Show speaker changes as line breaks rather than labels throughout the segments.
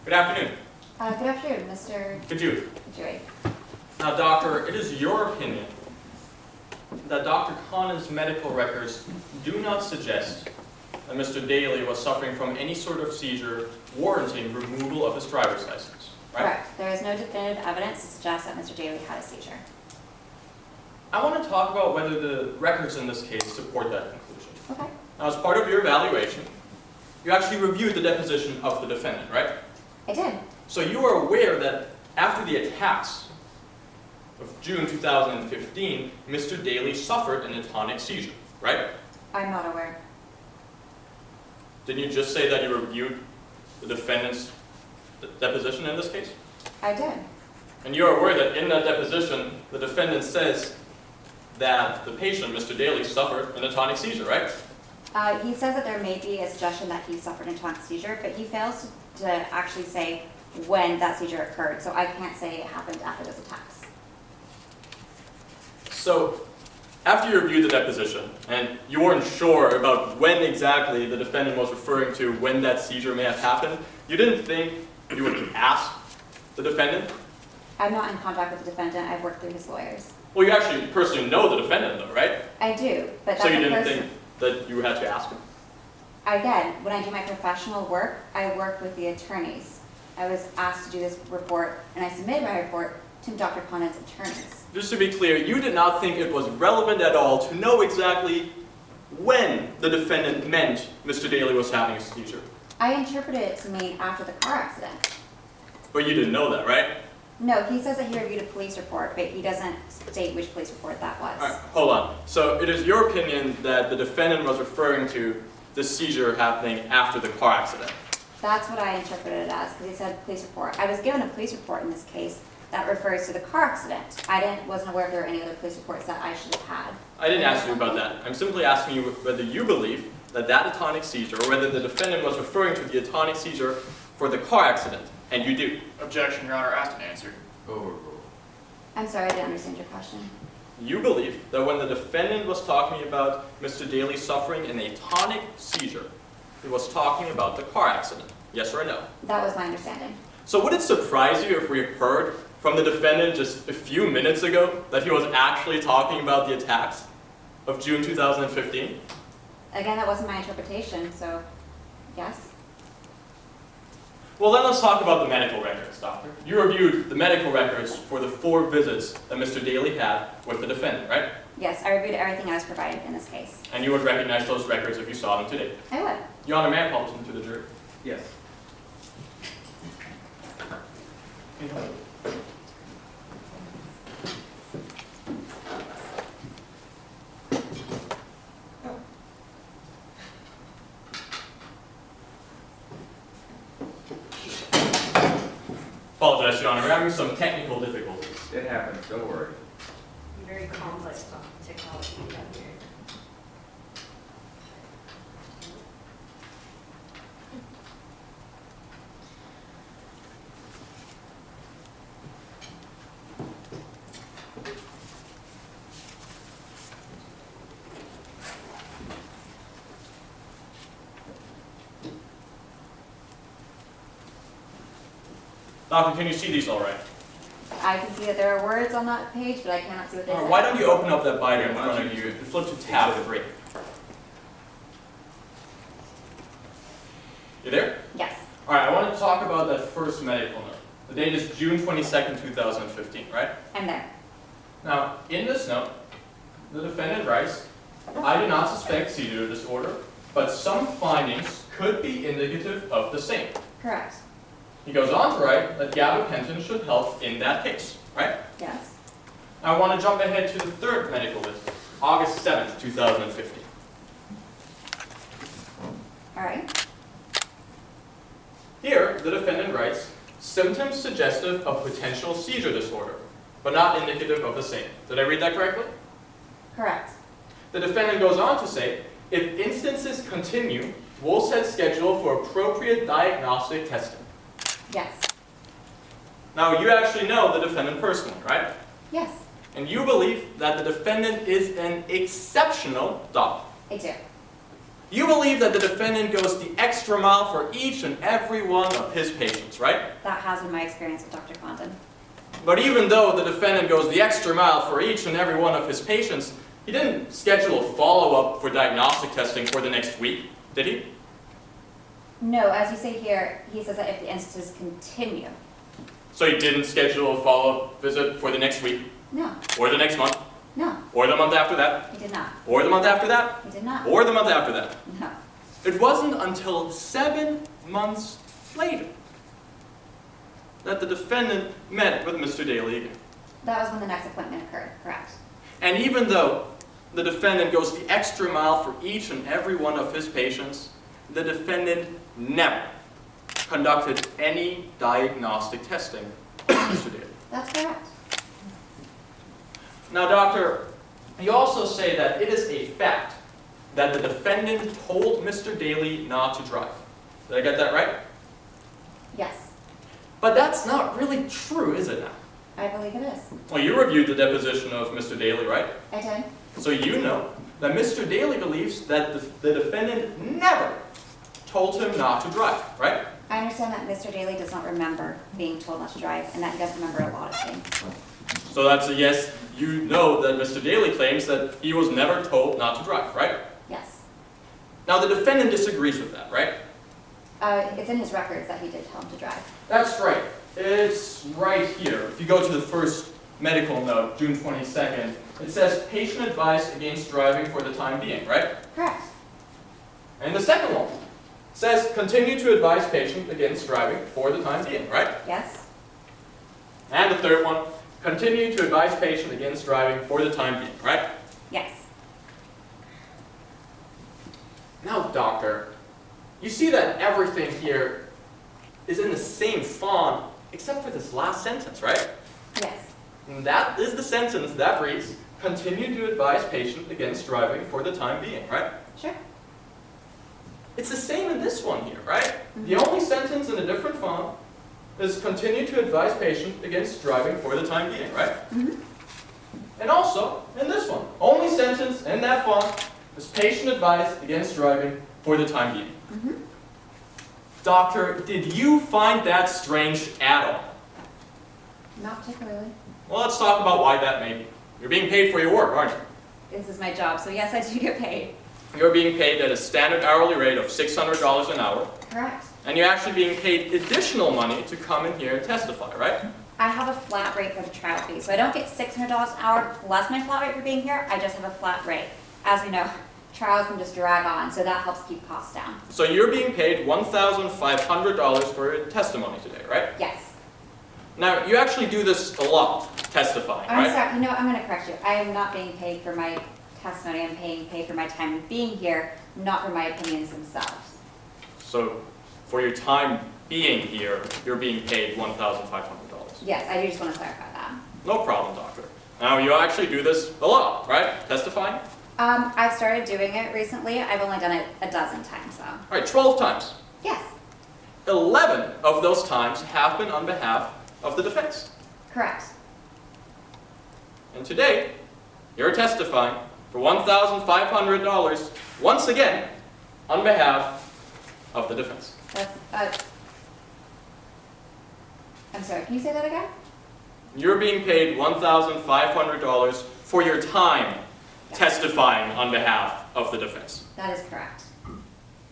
Good afternoon.
Good afternoon, Mr.
Kajui. Now, doctor, it is your opinion that Dr. Conan's medical records do not suggest that Mr. Daly was suffering from any sort of seizure warranting removal of his driver's license, right?
Correct. There is no definitive evidence to suggest that Mr. Daly had a seizure.
I want to talk about whether the records in this case support that conclusion.
Okay.
Now, as part of your evaluation, you actually reviewed the deposition of the defendant, right?
I did.
So you are aware that after the attacks of June 2015, Mr. Daly suffered an atonic seizure, right?
I'm not aware.
Didn't you just say that you reviewed the defendant's deposition in this case?
I did.
And you're aware that in that deposition, the defendant says that the patient, Mr. Daly, suffered an atonic seizure, right?
He says that there may be a suggestion that he suffered an atonic seizure, but he fails to actually say when that seizure occurred, so I can't say it happened after those attacks.
So, after you reviewed the deposition, and you weren't sure about when exactly the defendant was referring to when that seizure may have happened, you didn't think you would ask the defendant?
I'm not in contact with the defendant. I've worked through his lawyers.
Well, you actually personally know the defendant, though, right?
I do, but that's
So you
a
didn't
person.
think that you had to ask him?
Again, when I do my professional work, I work with the attorneys. I was asked to do this report, and I submitted my report to Dr. Conan's attorneys.
Just to be clear, you did not think it was relevant at all to know exactly when the defendant meant Mr. Daly was having a seizure.
I interpreted it to mean after the car accident.
But you didn't know that, right?
No, he says that he reviewed a police report, but he doesn't state which police report that was.
All right, hold on. So it is your opinion that the defendant was referring to the seizure happening after the car accident?
That's what I interpreted it as, because he said police report. I was given a police report in this case that refers to the car accident. Wasn't aware if there were any other police reports that I should have had.
I didn't ask you about that. I'm simply asking you whether you believe that that atonic seizure, or whether the defendant was referring to the atonic seizure for the car accident, and you do.
Objection, Your Honor, asked and answered.
Overruled.
I'm sorry, I didn't understand your question.
You believe that when the defendant was talking about Mr. Daly suffering an atonic seizure, he was talking about the car accident. Yes or no?
That was my understanding.
So would it surprise you if we heard from the defendant just a few minutes ago that he was actually talking about the attacks of June 2015?
Again, that wasn't my interpretation, so yes.
Well, then let's talk about the medical records, doctor. You reviewed the medical records for the 4 visits that Mr. Daly had with the defendant, right?
Yes, I reviewed everything I was provided in this case.
And you would recognize those records if you saw them today.
I would.
Your Honor, may I publish them to the jury?
Yes.
Apologize, Your Honor, we're having some technical difficulties.
It happens, don't worry.
Very complex technology we got here.
Doctor, can you see these all right?
I can see that there are words on that page, but I cannot see what they
All right,
say.
why don't you open up that binder in front of you and flip to tab 3. You there?
Yes.
All right, I want to talk about that first medical note. The date is June 22nd, 2015, right?
I'm there.
Now, in this note, the defendant writes, I do not suspect seizure disorder, but some findings could be indicative of the same.
Correct.
He goes on to write that gabapentin should help in that case, right?
Yes.
Now I want to jump ahead to the 3rd medical visit, August 7th, 2015.
All right.
Here, the defendant writes, symptoms suggestive of potential seizure disorder, but not indicative of the same. Did I read that correctly?
Correct.
The defendant goes on to say, if instances continue, we'll set schedule for appropriate diagnostic testing.
Yes.
Now, you actually know the defendant personally, right?
Yes.
And you believe that the defendant is an exceptional doctor.
I do.
you believe that the defendant goes the extra mile for each and every one of his patients, right?
That has been my experience with Dr. Condon.
But even though the defendant goes the extra mile for each and every one of his patients, he didn't schedule a follow-up for diagnostic testing for the next week, did he?
No, as you say here, he says that if the instances continue.
So he didn't schedule a follow-up visit for the next week,
No,
or the next month,
no,
or the month after that,
he did not.
or the month after that,
He did not.
or the month after that.
No.
It wasn't until 7 months later that the defendant met with Mr. Daly again.
That was when the next appointment occurred, correct?
And even though the defendant goes the extra mile for each and every one of his patients, the defendant never conducted any diagnostic testing on Mr. Daly.
That's correct.
Now, doctor, you also say that it is a fact that the defendant told Mr. Daly not to drive. Did I get that right?
Yes,
But that's not really true, is it now?
I believe it is.
Well, you reviewed the deposition of Mr. Daly, right?
I did.
So you know that Mr. Daly believes that the defendant never told him not to drive, right?
I understand that Mr. Daly does not remember being told not to drive, and that he doesn't remember a lot of things.
So that's a yes. You know that Mr. Daly claims that he was never told not to drive, right?
Yes.
Now the defendant disagrees with that, right?
It's in his records that he did tell him to drive.
That's right. It's right here. If you go to the first medical note, June 22nd, it says patient advised against driving for the time being, right?
Correct.
And the second one says continue to advise patient against driving for the time being, right?
Yes.
And the third one, continue to advise patient against driving for the time being, right?
Yes.
Now, doctor, you see that everything here is in the same font except for this last sentence, right?
Yes.
And that is the sentence that reads, continue to advise patient against driving for the time being, right?
Sure.
It's the same in this one here, right? The only sentence in a different font is continue to advise patient against driving for the time being, right?
Mm-hmm.
And also, in this one, only sentence in that font is patient advised against driving for the time being.
Mm-hmm.
Doctor, did you find that strange at all?
Not particularly.
Well, let's talk about why that may be. You're being paid for your work, aren't you?
This is my job, so yes, I do get paid.
You're being paid at a standard hourly rate of $600 an hour,
Correct.
and you're actually being paid additional money to come in here and testify, right?
I have a flat rate for the trial fee, so I don't get $600 an hour plus my flat rate for being here. I just have a flat rate. As we know, trials can just drag on, so that helps keep costs down.
So you're being paid $1,500 for your testimony today, right?
Yes.
Now, you actually do this a lot, testifying,
I'm
right?
sorry, you know what, I'm going to correct you. I am not being paid for my testimony. I'm being paid for my time being here, not for my opinions themselves.
So, for your time being here, you're being paid $1,500.
Yes, I do just want to clarify that.
No problem, doctor. Now, you actually do this a lot, right? Testifying?
I've started doing it recently. I've only done it a dozen times, though.
All right, 12 times.
Yes,
11 of those times have been on behalf of the defense.
correct.
And today, you're testifying for $1,500, once again, on behalf of the defense.
That's, I'm sorry, can you say that again?
You're being paid $1,500 for your time testifying on behalf of the defense.
That is correct.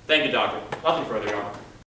Thank you, doctor. Nothing further, Your Honor.